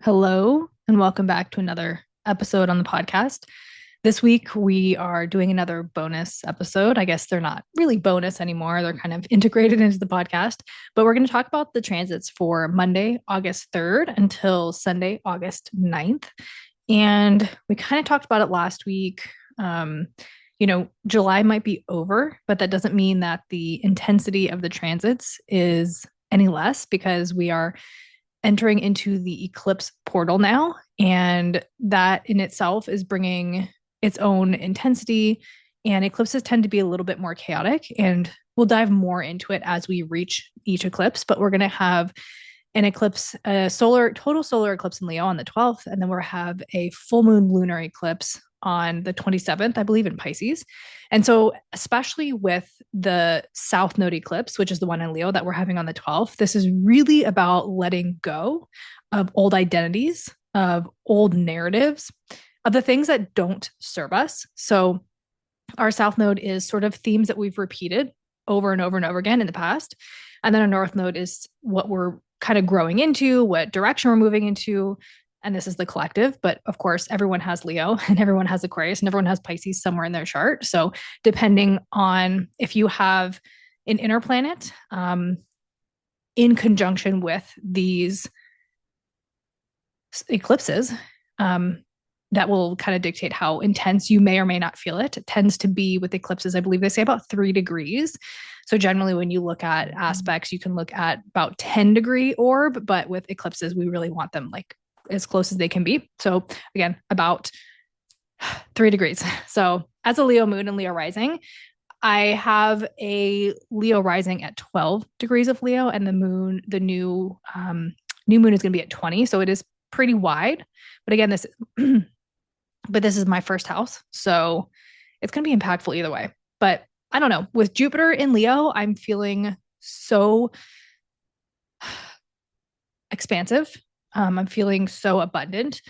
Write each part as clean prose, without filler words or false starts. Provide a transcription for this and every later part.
Hello, and welcome back to another episode on the podcast. This week, we are doing another bonus episode. I guess they're not really bonus anymore, they're kind of integrated into the podcast. But we're going to talk about the transits for Monday, August 3rd until Sunday, August 9th. And we kind of talked about it last week. July might be over, but that doesn't mean that the intensity of the transits is any less because we are entering into the eclipse portal now. And that in itself is bringing its own intensity. And eclipses tend to be a little bit more chaotic. And we'll dive more into it as we reach each eclipse. But we're going to have an eclipse, a total solar eclipse in Leo on the 12th. And then we'll have a full moon lunar eclipse on the 27th, I believe, in Pisces. And so, especially with the South Node eclipse, which is the one in Leo that we're having on the 12th, this is really about letting go of old identities, of old narratives, of the things that don't serve us. So, our South Node is sort of themes that we've repeated over and over and over again in the past. And then our North Node is what we're kind of growing into, what direction we're moving into, and this is the collective, but of course, everyone has Leo and everyone has Aquarius and everyone has Pisces somewhere in their chart. So, depending on if you have an inner planet in conjunction with these eclipses, that will kind of dictate how intense you may or may not feel it. It tends to be with eclipses, I believe they say about 3 degrees. So generally, when you look at aspects, you can look at about 10-degree orb, but with eclipses, we really want them like as close as they can be. So again, about 3 degrees. So as a Leo moon and Leo rising, I have a Leo rising at 12 degrees of Leo, and the new moon is going to be at 20. So it is pretty wide. But again, this is my first house, so it's going to be impactful either way. But I don't know. With Jupiter in Leo, I'm feeling so expansive. I'm feeling so abundant.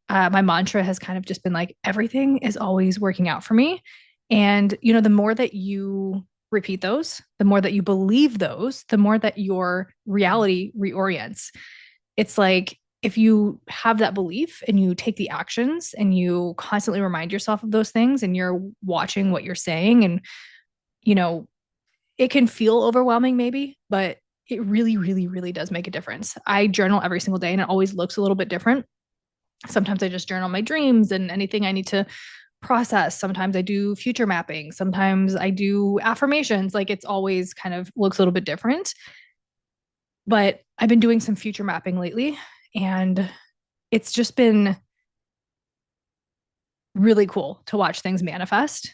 My mantra has kind of just been like, everything is always working out for me. And, the more that you repeat those, the more that you believe those, the more that your reality reorients. It's like, if you have that belief and you take the actions and you constantly remind yourself of those things and you're watching what you're saying and, it can feel overwhelming maybe, but it really, really, really does make a difference. I journal every single day and it always looks a little bit different. Sometimes I just journal my dreams and anything I need to process. Sometimes I do future mapping. Sometimes I do affirmations. Like it's always kind of looks a little bit different. But I've been doing some future mapping lately and it's just been really cool to watch things manifest,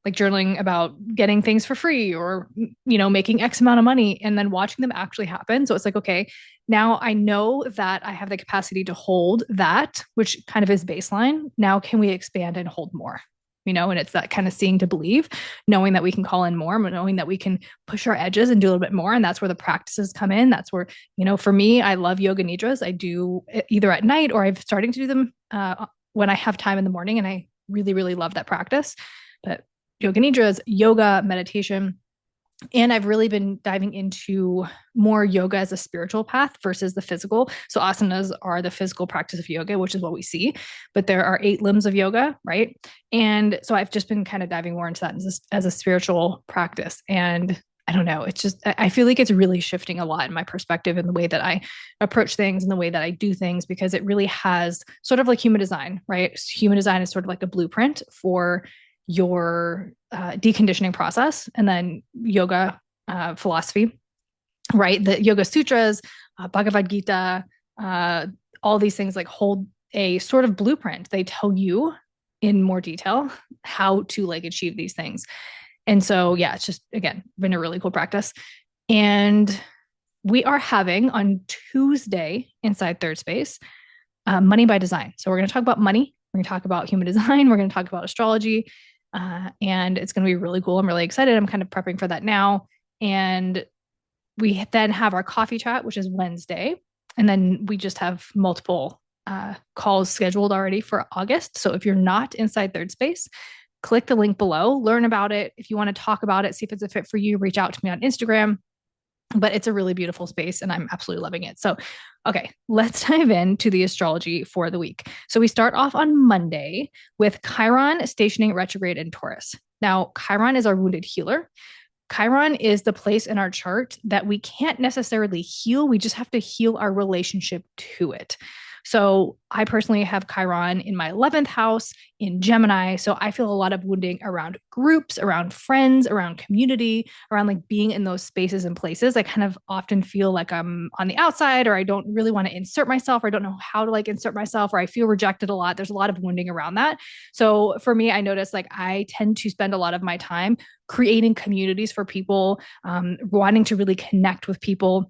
like journaling about getting things for free or, making X amount of money and then watching them actually happen. So it's like, okay, now I know that I have the capacity to hold that, which kind of is baseline. Now, can we expand and hold more? And it's that kind of seeing to believe, knowing that we can call in more, knowing that we can push our edges and do a little bit more. And that's where the practices come in. That's where, for me, I love yoga nidras. I do either at night or I'm starting to do them when I have time in the morning. And I really, really love that practice. But yoga nidras, yoga, meditation. And I've really been diving into more yoga as a spiritual path versus the physical. So asanas are the physical practice of yoga, which is what we see, but there are 8 limbs of yoga, right? And so I've just been kind of diving more into that as a spiritual practice. And I don't know, it's just, I feel like it's really shifting a lot in my perspective in the way that I approach things and the way that I do things, because it really has sort of like human design, right? Human design is sort of like a blueprint for your deconditioning process, and then yoga philosophy, right? The Yoga Sutras, Bhagavad Gita, all these things like hold a sort of blueprint. They tell you in more detail how to like achieve these things. And so, yeah, it's just, again, been a really cool practice. And we are having on Tuesday inside Third Space, Money by Design. So we're going to talk about money. We're going to talk about human design. We're going to talk about astrology. And it's going to be really cool. I'm really excited. I'm kind of prepping for that now. And we then have our coffee chat, which is Wednesday. And then we just have multiple calls scheduled already for August. So if you're not inside Third Space, click the link below, learn about it. If you want to talk about it, see if it's a fit for you, reach out to me on Instagram. but it's a really beautiful space and I'm absolutely loving it. So, okay, let's dive into the astrology for the week. So, we start off on Monday with Chiron stationing retrograde in Taurus. Now, Chiron is our wounded healer. Chiron is the place in our chart that we can't necessarily heal. We just have to heal our relationship to it. So I personally have Chiron in my 11th house in Gemini. So I feel a lot of wounding around groups, around friends, around community, around like being in those spaces and places. I kind of often feel like I'm on the outside, or I don't really want to insert myself, or I don't know how to like insert myself, or I feel rejected a lot. There's a lot of wounding around that. So for me, I notice like I tend to spend a lot of my time creating communities for people, wanting to really connect with people.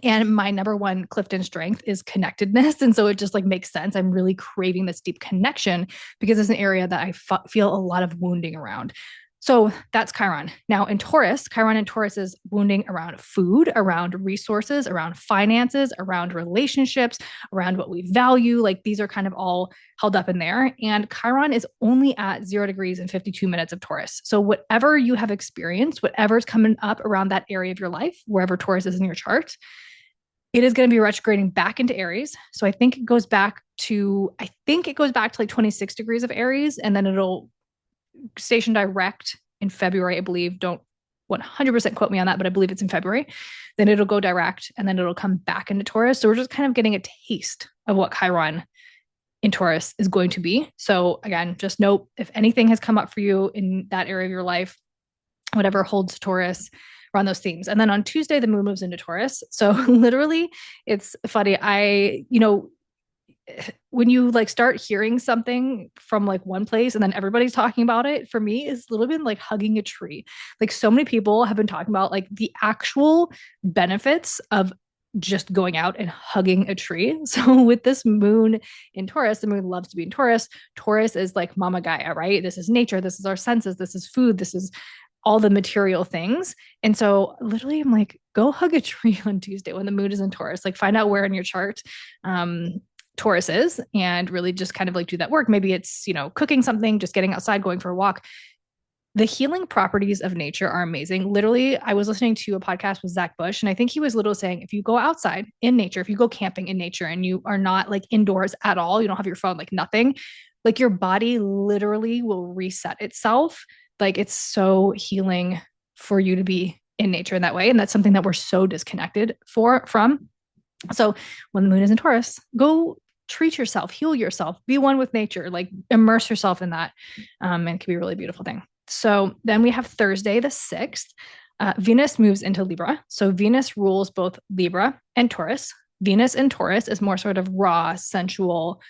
And my number one Clifton strength is connectedness. And so it just like makes sense. I'm really craving this deep connection because it's an area that I feel a lot of wounding around. So that's Chiron. Now in Taurus, Chiron and Taurus is wounding around food, around resources, around finances, around relationships, around what we value. Like these are kind of all held up in there. And Chiron is only at 0 degrees and 52 minutes of Taurus. So whatever you have experienced, whatever's coming up around that area of your life, wherever Taurus is in your chart, it is going to be retrograding back into Aries. So I think it goes back to like 26 degrees of Aries, and then it'll station direct in February, I believe. Don't 100% quote me on that, but I believe it's in February. Then it'll go direct, and then it'll come back into Taurus. So we're just kind of getting a taste of what Chiron in Taurus is going to be. So again, just note if anything has come up for you in that area of your life, whatever holds Taurus, around those themes. And then on Tuesday, the moon moves into Taurus. So literally, it's funny. When you like start hearing something from like one place and then everybody's talking about it, for me, it's a little bit like hugging a tree. Like so many people have been talking about like the actual benefits of just going out and hugging a tree. So with this moon in Taurus, the moon loves to be in Taurus. Taurus is like Mama Gaia, right? This is nature. This is our senses. This is food. This is all the material things. And so literally I'm like, go hug a tree on Tuesday when the moon is in Taurus, like find out where in your chart Taurus is and really just kind of like do that work. Maybe it's, cooking something, just getting outside, going for a walk. The healing properties of nature are amazing. Literally, I was listening to a podcast with Zach Bush, and I think he was literally saying, if you go outside in nature, if you go camping in nature and you are not like indoors at all, you don't have your phone, like nothing, like your body literally will reset itself. Like it's so healing for you to be in nature in that way. And that's something that we're so disconnected from. So when the moon is in Taurus, go treat yourself, heal yourself, be one with nature, like immerse yourself in that. And it can be a really beautiful thing. So then we have Thursday, the 6th. Venus moves into Libra. So Venus rules both Libra and Taurus. Venus in Taurus is more sort of raw, sensual,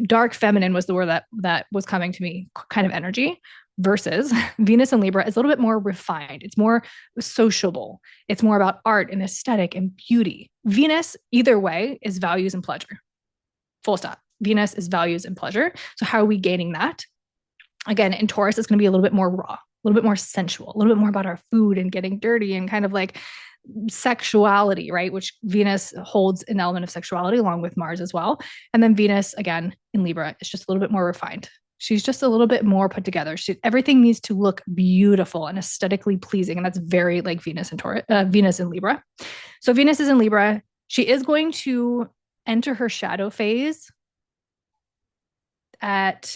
dark feminine was the word that was coming to me, kind of energy, versus Venus in Libra is a little bit more refined. It's more sociable. It's more about art and aesthetic and beauty. Venus, either way, is values and pleasure. Full stop. Venus is values and pleasure. So how are we gaining that? Again, in Taurus, it's going to be a little bit more raw, a little bit more sensual, a little bit more about our food and getting dirty and kind of like sexuality, right? Which Venus holds an element of sexuality along with Mars as well. And then Venus, again, in Libra, is just a little bit more refined. She's just a little bit more put together. Everything needs to look beautiful and aesthetically pleasing. And that's very like Venus in Libra. So Venus is in Libra. She is going to enter her shadow phase at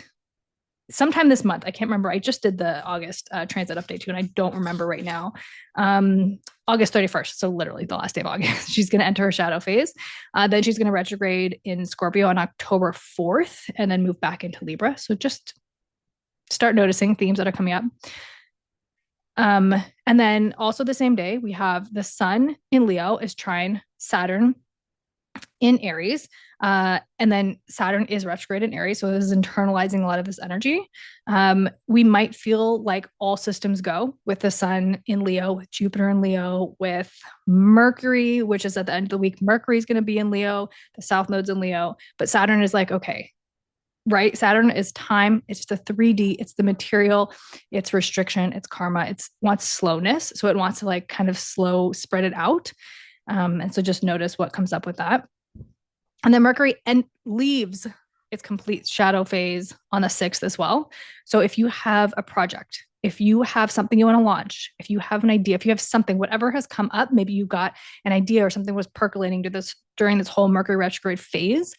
sometime this month. I can't remember. I just did the August transit update too, and I don't remember right now. August 31st. So literally the last day of August, she's going to enter her shadow phase. Then she's going to retrograde in Scorpio on October 4th and then move back into Libra. So just start noticing themes that are coming up. And then also the same day, we have the sun in Leo is trine Saturn in Aries. And then Saturn is retrograde in Aries. So this is internalizing a lot of this energy. We might feel like all systems go with the sun in Leo, with Jupiter in Leo, with Mercury, which is at the end of the week. Mercury is going to be in Leo, the South Node's in Leo, but Saturn is like, okay, right? Saturn is time. It's the 3D. It's the material. It's restriction. It's karma. It wants slowness. So it wants to like kind of spread it out. And so just notice what comes up with that. And then Mercury leaves its complete shadow phase on the 6th as well. So if you have a project, if you have something you want to launch, if you have an idea, if you have something, whatever has come up, maybe you got an idea or something was percolating to this during this whole Mercury retrograde phase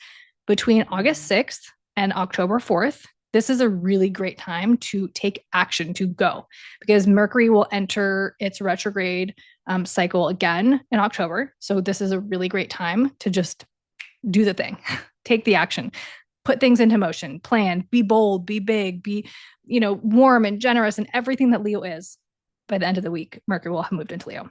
between August 6th and October 4th, this is a really great time to take action, to go, because Mercury will enter its retrograde cycle again in October. So this is a really great time to just do the thing, take the action, put things into motion, plan, be bold, be big, be, warm and generous and everything that Leo is. By the end of the week, Mercury will have moved into Leo.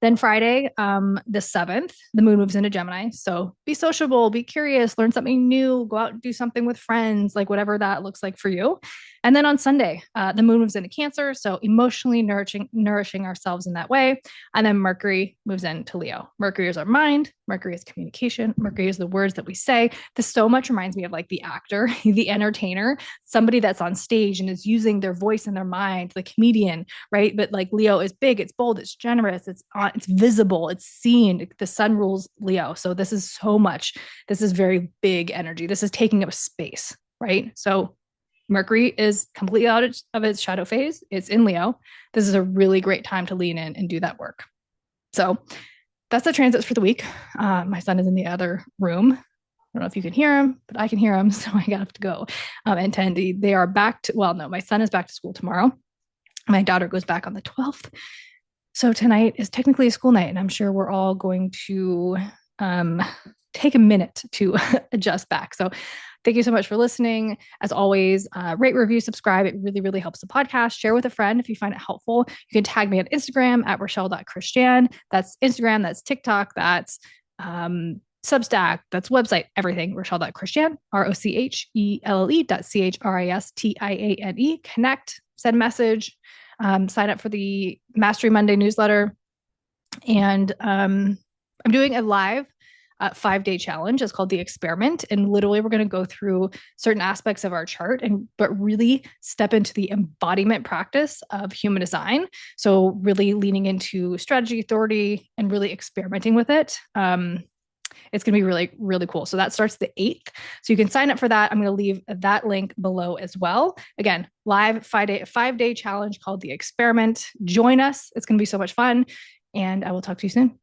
Then Friday, the 7th, the moon moves into Gemini. So be sociable, be curious, learn something new, go out and do something with friends, like whatever that looks like for you. And then on Sunday, the moon moves into Cancer. So emotionally nourishing ourselves in that way. And then Mercury moves into Leo. Mercury is our mind. Mercury is communication. Mercury is the words that we say. This so much reminds me of like the actor, the entertainer, somebody that's on stage and is using their voice and their mind, the comedian, right? But like Leo is big, it's bold, it's generous, it's visible, it's seen. The sun rules Leo. So this is very big energy. This is taking up space, right? So Mercury is completely out of its shadow phase. It's in Leo. This is a really great time to lean in and do that work. So that's the transits for the week. My son is in the other room. I don't know if you can hear him, but I can hear him. So I have to go and tend. They are back to, no, my son is back to school tomorrow. My daughter goes back on the 12th. So tonight is technically a school night, and I'm sure we're all going to take a minute to adjust back. So thank you so much for listening. As always, rate, review, subscribe. It really, really helps the podcast. Share with a friend if you find it helpful. You can tag me on Instagram at Rochelle.Christian. That's Instagram, that's TikTok, that's Substack, that's website, everything, Rochelle.Christian, ROCHELLE.CHRISTIANE. Connect, send message, sign up for the Mastery Monday newsletter. And I'm doing a live 5-day challenge. It's called The Experiment. And literally we're going to go through certain aspects of our chart but really step into the embodiment practice of human design. So really leaning into strategy, authority, and really experimenting with it. It's going to be really, really cool. So that starts the 8th. So you can sign up for that. I'm going to leave that link below as well. Again, live 5-day challenge called The Experiment. Join us. It's going to be so much fun. And I will talk to you soon.